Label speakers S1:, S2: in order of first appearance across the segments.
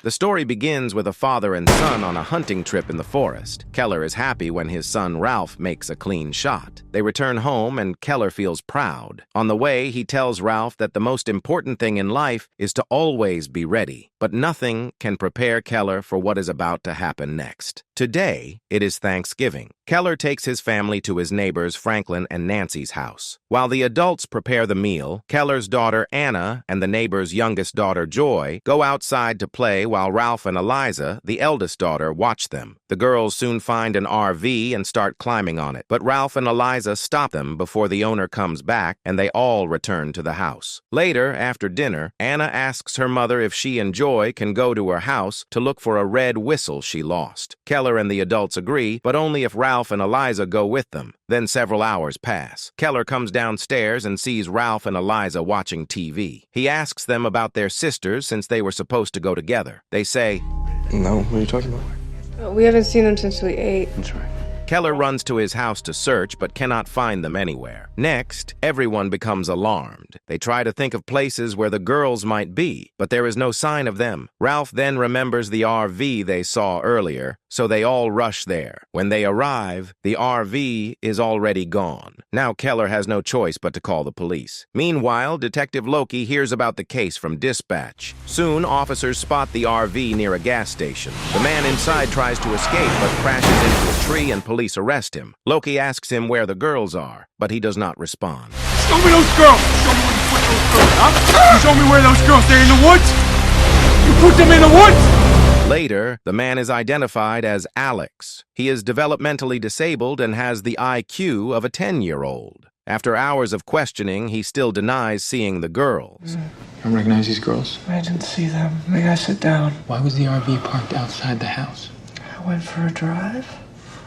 S1: The story begins with a father and son on a hunting trip in the forest. Keller is happy when his son Ralph makes a clean shot. They return home and Keller feels proud. On the way, he tells Ralph that the most important thing in life is to always be ready. But nothing can prepare Keller for what is about to happen next. Today, it is Thanksgiving. Keller takes his family to his neighbors Franklin and Nancy's house. While the adults prepare the meal, Keller's daughter Anna and the neighbor's youngest daughter Joy go outside to play while Ralph and Eliza, the eldest daughter, watch them. The girls soon find an RV and start climbing on it, but Ralph and Eliza stop them before the owner comes back and they all return to the house. Later, after dinner, Anna asks her mother if she and Joy can go to her house to look for a red whistle she lost. Keller and the adults agree, but only if Ralph and Eliza go with them. Then several hours pass. Keller comes downstairs and sees Ralph and Eliza watching TV. He asks them about their sisters since they were supposed to go together. They say,
S2: "No, what are you talking about?"
S3: We haven't seen them since we ate.
S2: That's right.
S1: Keller runs to his house to search but cannot find them anywhere. Next, everyone becomes alarmed. They try to think of places where the girls might be, but there is no sign of them. Ralph then remembers the RV they saw earlier, so they all rush there. When they arrive, the RV is already gone. Now Keller has no choice but to call the police. Meanwhile, Detective Loki hears about the case from dispatch. Soon, officers spot the RV near a gas station. The man inside tries to escape but crashes into a tree and police arrest him. Loki asks him where the girls are, but he does not respond.
S4: Show me those girls! Show me where you put those girls, huh? You show me where those girls, they're in the woods? You put them in the woods?
S1: Later, the man is identified as Alex. He is developmentally disabled and has the IQ of a 10-year-old. After hours of questioning, he still denies seeing the girls.
S2: You don't recognize these girls?
S5: I didn't see them. May I sit down?
S2: Why was the RV parked outside the house?
S5: I went for a drive.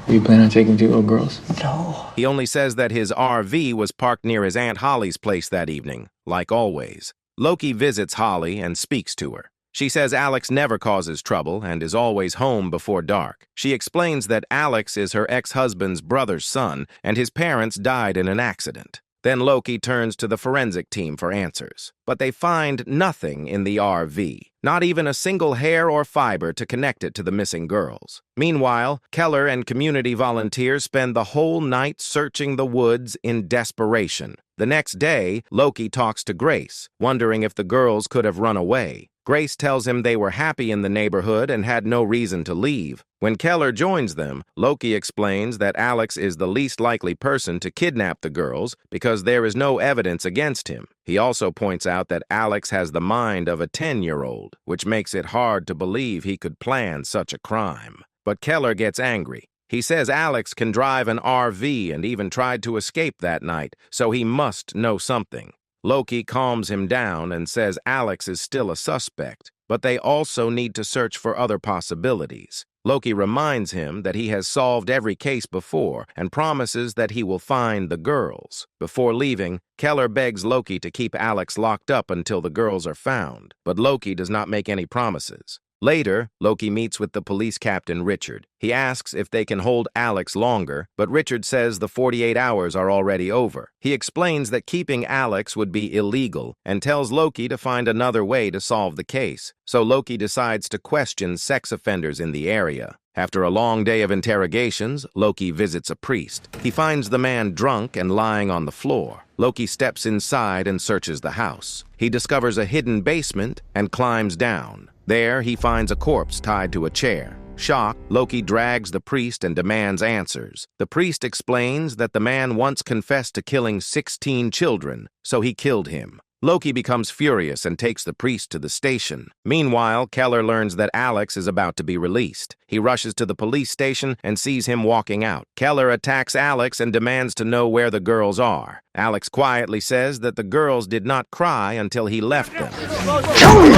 S2: Were you planning on taking two little girls?
S5: No.
S1: He only says that his RV was parked near his Aunt Holly's place that evening, like always. Loki visits Holly and speaks to her. She says Alex never causes trouble and is always home before dark. She explains that Alex is her ex-husband's brother's son and his parents died in an accident. Then Loki turns to the forensic team for answers. But they find nothing in the RV, not even a single hair or fiber to connect it to the missing girls. Meanwhile, Keller and community volunteers spend the whole night searching the woods in desperation. The next day, Loki talks to Grace, wondering if the girls could have run away. Grace tells him they were happy in the neighborhood and had no reason to leave. When Keller joins them, Loki explains that Alex is the least likely person to kidnap the girls because there is no evidence against him. He also points out that Alex has the mind of a 10-year-old, which makes it hard to believe he could plan such a crime. But Keller gets angry. He says Alex can drive an RV and even tried to escape that night, so he must know something. Loki calms him down and says Alex is still a suspect, but they also need to search for other possibilities. Loki reminds him that he has solved every case before and promises that he will find the girls. Before leaving, Keller begs Loki to keep Alex locked up until the girls are found, but Loki does not make any promises. Later, Loki meets with the police captain, Richard. He asks if they can hold Alex longer, but Richard says the 48 hours are already over. He explains that keeping Alex would be illegal and tells Loki to find another way to solve the case. So Loki decides to question sex offenders in the area. After a long day of interrogations, Loki visits a priest. He finds the man drunk and lying on the floor. Loki steps inside and searches the house. He discovers a hidden basement and climbs down. There, he finds a corpse tied to a chair. Shocked, Loki drags the priest and demands answers. The priest explains that the man once confessed to killing 16 children, so he killed him. Loki becomes furious and takes the priest to the station. Meanwhile, Keller learns that Alex is about to be released. He rushes to the police station and sees him walking out. Keller attacks Alex and demands to know where the girls are. Alex quietly says that the girls did not cry until he left them.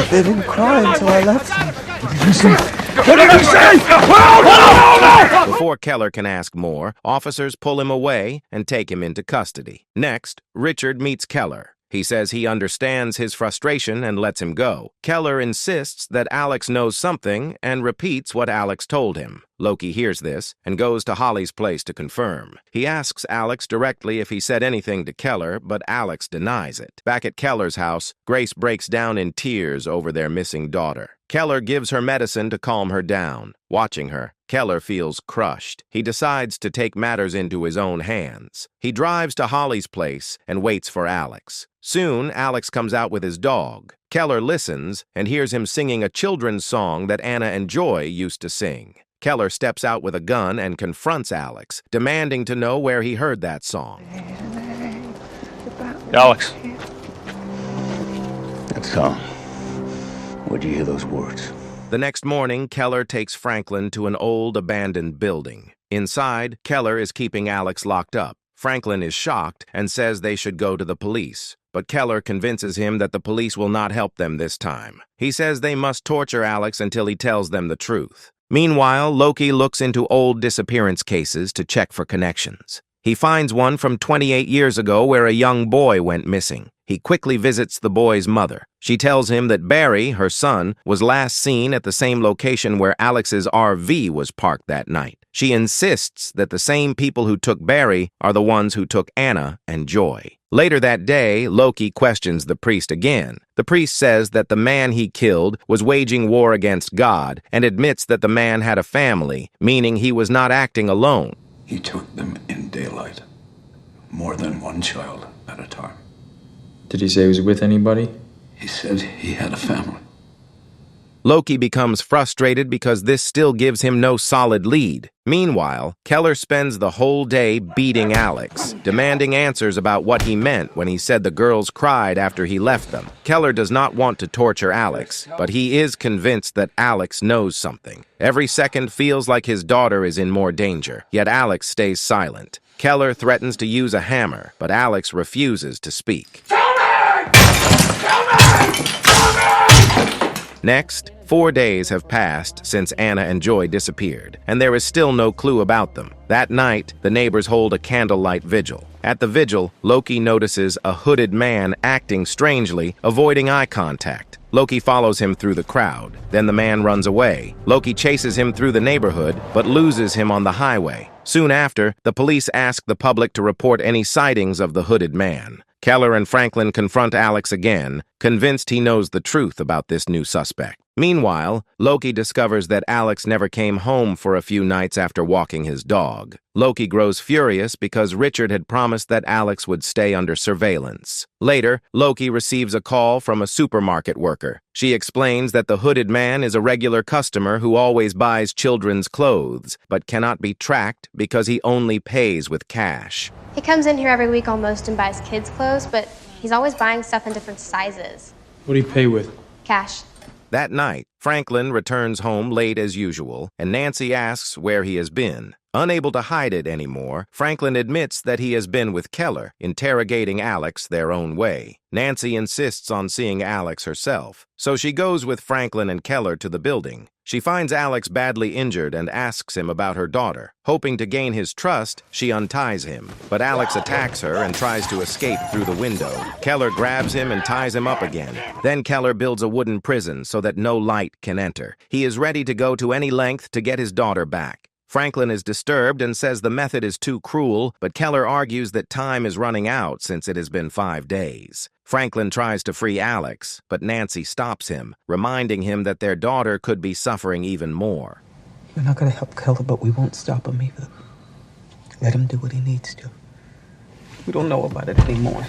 S5: They didn't cry until I left them.
S4: What did you say? No!
S1: Before Keller can ask more, officers pull him away and take him into custody. Next, Richard meets Keller. He says he understands his frustration and lets him go. Keller insists that Alex knows something and repeats what Alex told him. Loki hears this and goes to Holly's place to confirm. He asks Alex directly if he said anything to Keller, but Alex denies it. Back at Keller's house, Grace breaks down in tears over their missing daughter. Keller gives her medicine to calm her down. Watching her, Keller feels crushed. He decides to take matters into his own hands. He drives to Holly's place and waits for Alex. Soon, Alex comes out with his dog. Keller listens and hears him singing a children's song that Anna and Joy used to sing. Keller steps out with a gun and confronts Alex, demanding to know where he heard that song.
S4: Alex.
S3: That song. Where'd you hear those words?
S1: The next morning, Keller takes Franklin to an old, abandoned building. Inside, Keller is keeping Alex locked up. Franklin is shocked and says they should go to the police. But Keller convinces him that the police will not help them this time. He says they must torture Alex until he tells them the truth. Meanwhile, Loki looks into old disappearance cases to check for connections. He finds one from 28 years ago where a young boy went missing. He quickly visits the boy's mother. She tells him that Barry, her son, was last seen at the same location where Alex's RV was parked that night. She insists that the same people who took Barry are the ones who took Anna and Joy. Later that day, Loki questions the priest again. The priest says that the man he killed was waging war against God and admits that the man had a family, meaning he was not acting alone.
S6: He took them in daylight. More than one child at a time.
S2: Did he say he was with anybody?
S6: He said he had a family.
S1: Loki becomes frustrated because this still gives him no solid lead. Meanwhile, Keller spends the whole day beating Alex, demanding answers about what he meant when he said the girls cried after he left them. Keller does not want to torture Alex, but he is convinced that Alex knows something. Every second feels like his daughter is in more danger, yet Alex stays silent. Keller threatens to use a hammer, but Alex refuses to speak. Next, 4 days have passed since Anna and Joy disappeared, and there is still no clue about them. That night, the neighbors hold a candlelight vigil. At the vigil, Loki notices a hooded man acting strangely, avoiding eye contact. Loki follows him through the crowd. Then the man runs away. Loki chases him through the neighborhood, but loses him on the highway. Soon after, the police ask the public to report any sightings of the hooded man. Keller and Franklin confront Alex again, convinced he knows the truth about this new suspect. Meanwhile, Loki discovers that Alex never came home for a few nights after walking his dog. Loki grows furious because Richard had promised that Alex would stay under surveillance. Later, Loki receives a call from a supermarket worker. She explains that the hooded man is a regular customer who always buys children's clothes, but cannot be tracked because he only pays with cash.
S7: He comes in here every week almost and buys kids' clothes, but he's always buying stuff in different sizes.
S4: What do you pay with?
S7: Cash.
S1: That night, Franklin returns home late as usual, and Nancy asks where he has been. Unable to hide it anymore, Franklin admits that he has been with Keller, interrogating Alex their own way. Nancy insists on seeing Alex herself, so she goes with Franklin and Keller to the building. She finds Alex badly injured and asks him about her daughter. Hoping to gain his trust, she unties him, but Alex attacks her and tries to escape through the window. Keller grabs him and ties him up again. Then Keller builds a wooden prison so that no light can enter. He is ready to go to any length to get his daughter back. Franklin is disturbed and says the method is too cruel, but Keller argues that time is running out since it has been 5 days. Franklin tries to free Alex, but Nancy stops him, reminding him that their daughter could be suffering even more.
S5: You're not gonna help Keller, but we won't stop him either. Let him do what he needs to. We don't know about it anymore.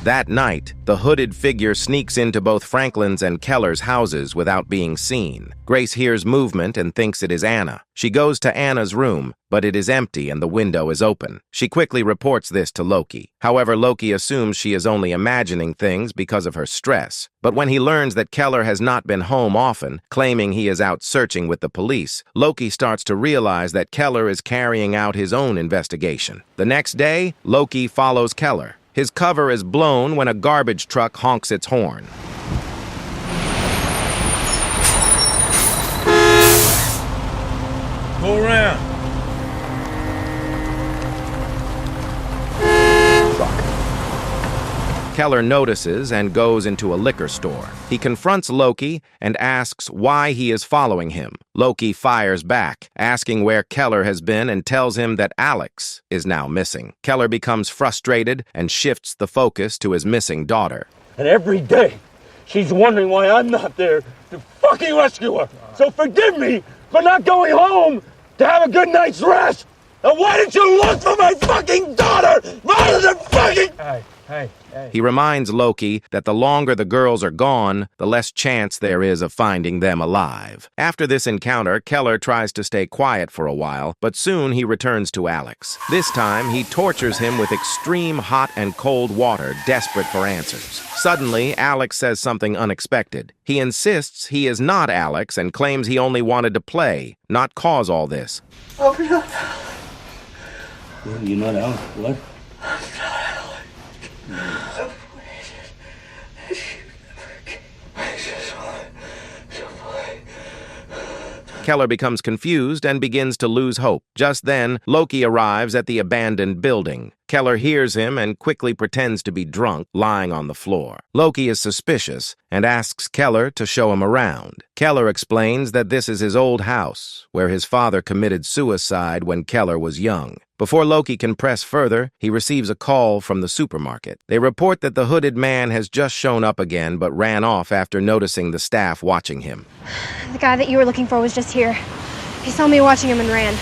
S1: That night, the hooded figure sneaks into both Franklin's and Keller's houses without being seen. Grace hears movement and thinks it is Anna. She goes to Anna's room, but it is empty and the window is open. She quickly reports this to Loki. However, Loki assumes she is only imagining things because of her stress. But when he learns that Keller has not been home often, claiming he is out searching with the police, Loki starts to realize that Keller is carrying out his own investigation. The next day, Loki follows Keller. His cover is blown when a garbage truck honks its horn.
S4: Go around.
S1: Keller notices and goes into a liquor store. He confronts Loki and asks why he is following him. Loki fires back, asking where Keller has been and tells him that Alex is now missing. Keller becomes frustrated and shifts the focus to his missing daughter.
S8: And every day, she's wondering why I'm not there to fucking rescue her. So forgive me for not going home to have a good night's rest. And why didn't you look for my fucking daughter rather than fucking... Hey.
S1: He reminds Loki that the longer the girls are gone, the less chance there is of finding them alive. After this encounter, Keller tries to stay quiet for a while, but soon he returns to Alex. This time, he tortures him with extreme hot and cold water, desperate for answers. Suddenly, Alex says something unexpected. He insists he is not Alex and claims he only wanted to play, not cause all this.
S8: You're not out. What?
S1: Keller becomes confused and begins to lose hope. Just then, Loki arrives at the abandoned building. Keller hears him and quickly pretends to be drunk, lying on the floor. Loki is suspicious and asks Keller to show him around. Keller explains that this is his old house, where his father committed suicide when Keller was young. Before Loki can press further, he receives a call from the supermarket. They report that the hooded man has just shown up again but ran off after noticing the staff watching him.
S7: The guy that you were looking for was just here. He saw me watching him and ran.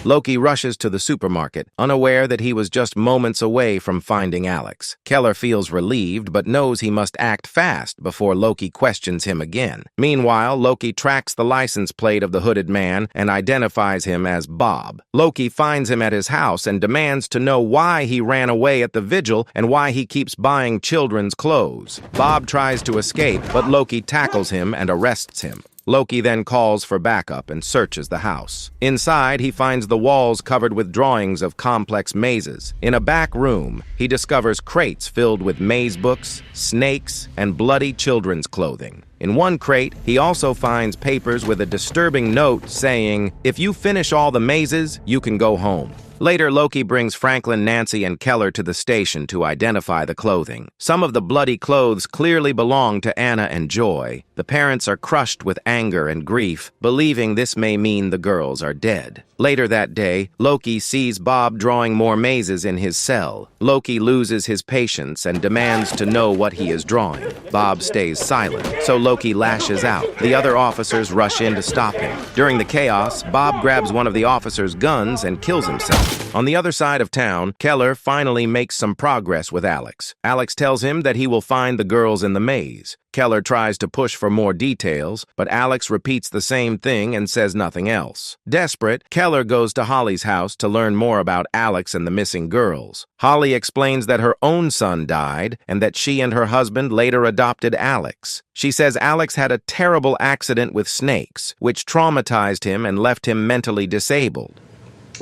S1: Loki rushes to the supermarket, unaware that he was just moments away from finding Alex. Keller feels relieved, but knows he must act fast before Loki questions him again. Meanwhile, Loki tracks the license plate of the hooded man and identifies him as Bob. Loki finds him at his house and demands to know why he ran away at the vigil and why he keeps buying children's clothes. Bob tries to escape, but Loki tackles him and arrests him. Loki then calls for backup and searches the house. Inside, he finds the walls covered with drawings of complex mazes. In a back room, he discovers crates filled with maze books, snakes, and bloody children's clothing. In one crate, he also finds papers with a disturbing note saying, "If you finish all the mazes, you can go home." Later, Loki brings Franklin, Nancy, and Keller to the station to identify the clothing. Some of the bloody clothes clearly belong to Anna and Joy. The parents are crushed with anger and grief, believing this may mean the girls are dead. Later that day, Loki sees Bob drawing more mazes in his cell. Loki loses his patience and demands to know what he is drawing. Bob stays silent, so Loki lashes out. The other officers rush in to stop him. During the chaos, Bob grabs one of the officers' guns and kills himself. On the other side of town, Keller finally makes some progress with Alex. Alex tells him that he will find the girls in the maze. Keller tries to push for more details, but Alex repeats the same thing and says nothing else. Desperate, Keller goes to Holly's house to learn more about Alex and the missing girls. Holly explains that her own son died and that she and her husband later adopted Alex. She says Alex had a terrible accident with snakes, which traumatized him and left him mentally disabled.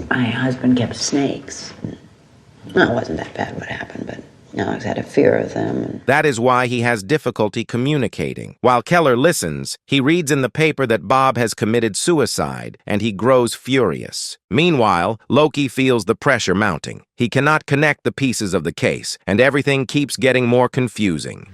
S9: My husband kept snakes. Well, it wasn't that bad what happened, but Alex had a fear of them.
S1: That is why he has difficulty communicating. While Keller listens, he reads in the paper that Bob has committed suicide, and he grows furious. Meanwhile, Loki feels the pressure mounting. He cannot connect the pieces of the case, and everything keeps getting more confusing.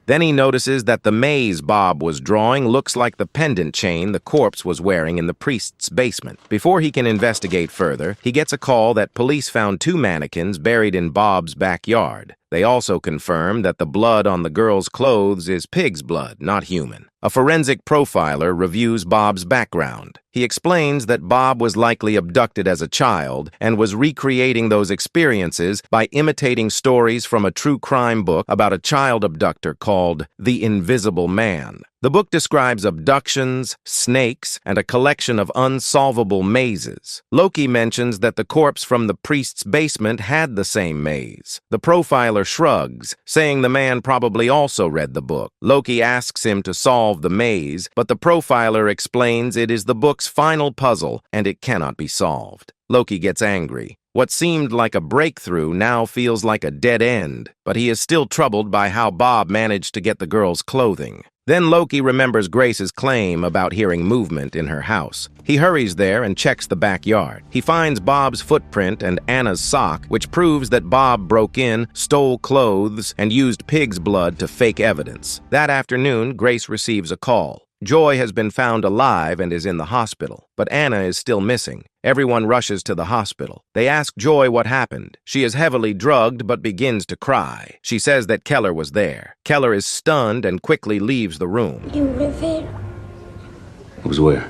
S1: Then he notices that the maze Bob was drawing looks like the pendant chain the corpse was wearing in the priest's basement. Before he can investigate further, he gets a call that police found 2 mannequins buried in Bob's backyard. They also confirm that the blood on the girls' clothes is pig's blood, not human. A forensic profiler reviews Bob's background. He explains that Bob was likely abducted as a child and was recreating those experiences by imitating stories from a true crime book about a child abductor called The Invisible Man. The book describes abductions, snakes, and a collection of unsolvable mazes. Loki mentions that the corpse from the priest's basement had the same maze. The profiler shrugs, saying the man probably also read the book. Loki asks him to solve the maze, but the profiler explains it is the book's final puzzle and it cannot be solved. Loki gets angry. What seemed like a breakthrough now feels like a dead end, but he is still troubled by how Bob managed to get the girls' clothing. Then Loki remembers Grace's claim about hearing movement in her house. He hurries there and checks the backyard. He finds Bob's footprint and Anna's sock, which proves that Bob broke in, stole clothes, and used pig's blood to fake evidence. That afternoon, Grace receives a call. Joy has been found alive and is in the hospital, but Anna is still missing. Everyone rushes to the hospital. They ask Joy what happened. She is heavily drugged but begins to cry. She says that Keller was there. Keller is stunned and quickly leaves the room.
S10: You were there.
S3: It was where?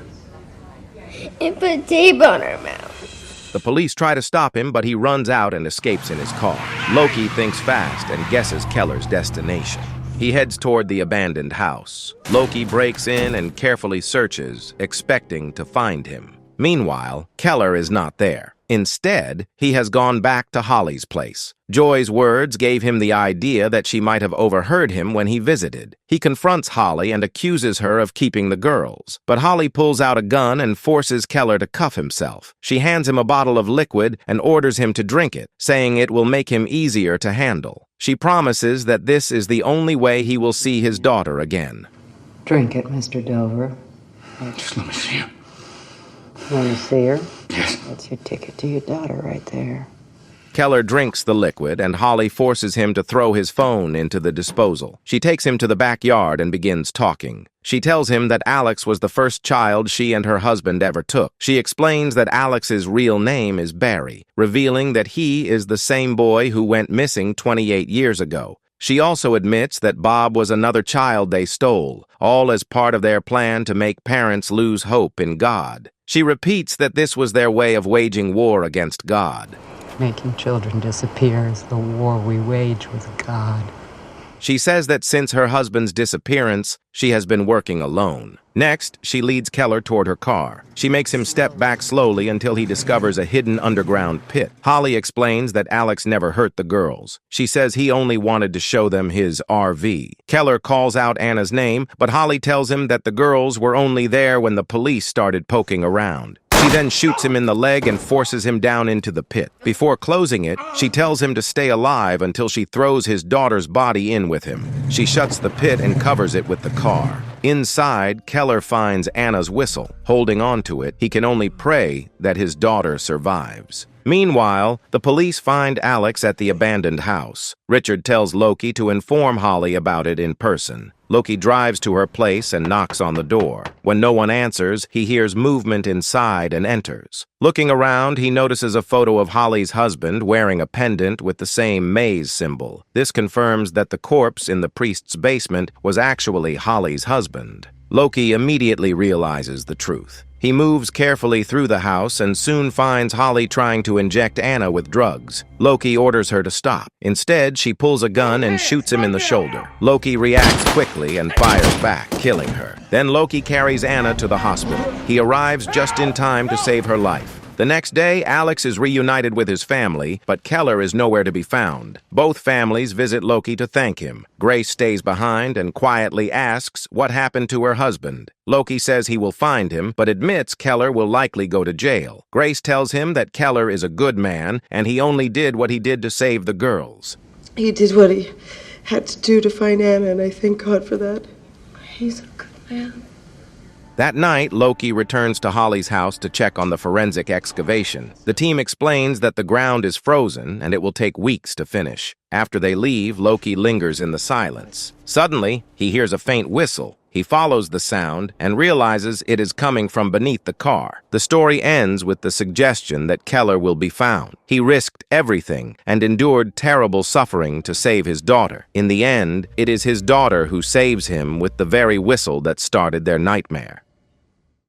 S10: It put tape on her mouth.
S1: The police try to stop him, but he runs out and escapes in his car. Loki thinks fast and guesses Keller's destination. He heads toward the abandoned house. Loki breaks in and carefully searches, expecting to find him. Meanwhile, Keller is not there. Instead, he has gone back to Holly's place. Joy's words gave him the idea that she might have overheard him when he visited. He confronts Holly and accuses her of keeping the girls. But Holly pulls out a gun and forces Keller to cuff himself. She hands him a bottle of liquid and orders him to drink it, saying it will make him easier to handle. She promises that this is the only way he will see his daughter again.
S9: Drink it, Mr. Dover.
S6: Just let me see her.
S9: Want to see her?
S6: Yes.
S9: That's your ticket to your daughter right there.
S1: Keller drinks the liquid, and Holly forces him to throw his phone into the disposal. She takes him to the backyard and begins talking. She tells him that Alex was the first child she and her husband ever took. She explains that Alex's real name is Barry, revealing that he is the same boy who went missing 28 years ago. She also admits that Bob was another child they stole, all as part of their plan to make parents lose hope in God. She repeats that this was their way of waging war against God.
S11: Making children disappear is the war we wage with God.
S1: She says that since her husband's disappearance, she has been working alone. Next, she leads Keller toward her car. She makes him step back slowly until he discovers a hidden underground pit. Holly explains that Alex never hurt the girls. She says he only wanted to show them his RV. Keller calls out Anna's name, but Holly tells him that the girls were only there when the police started poking around. She then shoots him in the leg and forces him down into the pit. Before closing it, she tells him to stay alive until she throws his daughter's body in with him. She shuts the pit and covers it with the car. Inside, Keller finds Anna's whistle. Holding on to it, he can only pray that his daughter survives. Meanwhile, the police find Alex at the abandoned house. Richard tells Loki to inform Holly about it in person. Loki drives to her place and knocks on the door. When no one answers, he hears movement inside and enters. Looking around, he notices a photo of Holly's husband wearing a pendant with the same maze symbol. This confirms that the corpse in the priest's basement was actually Holly's husband. Loki immediately realizes the truth. He moves carefully through the house and soon finds Holly trying to inject Anna with drugs. Loki orders her to stop. Instead, she pulls a gun and shoots him in the shoulder. Loki reacts quickly and fires back, killing her. Then Loki carries Anna to the hospital. He arrives just in time to save her life. The next day, Alex is reunited with his family, but Keller is nowhere to be found. Both families visit Loki to thank him. Grace stays behind and quietly asks what happened to her husband. Loki says he will find him, but admits Keller will likely go to jail. Grace tells him that Keller is a good man, and he only did what he did to save the girls.
S12: He did what he had to do to find Anna, and I thank God for that. He's a good man.
S1: That night, Loki returns to Holly's house to check on the forensic excavation. The team explains that the ground is frozen and it will take weeks to finish. After they leave, Loki lingers in the silence. Suddenly, he hears a faint whistle. He follows the sound and realizes it is coming from beneath the car. The story ends with the suggestion that Keller will be found. He risked everything and endured terrible suffering to save his daughter. In the end, it is his daughter who saves him with the very whistle that started their nightmare.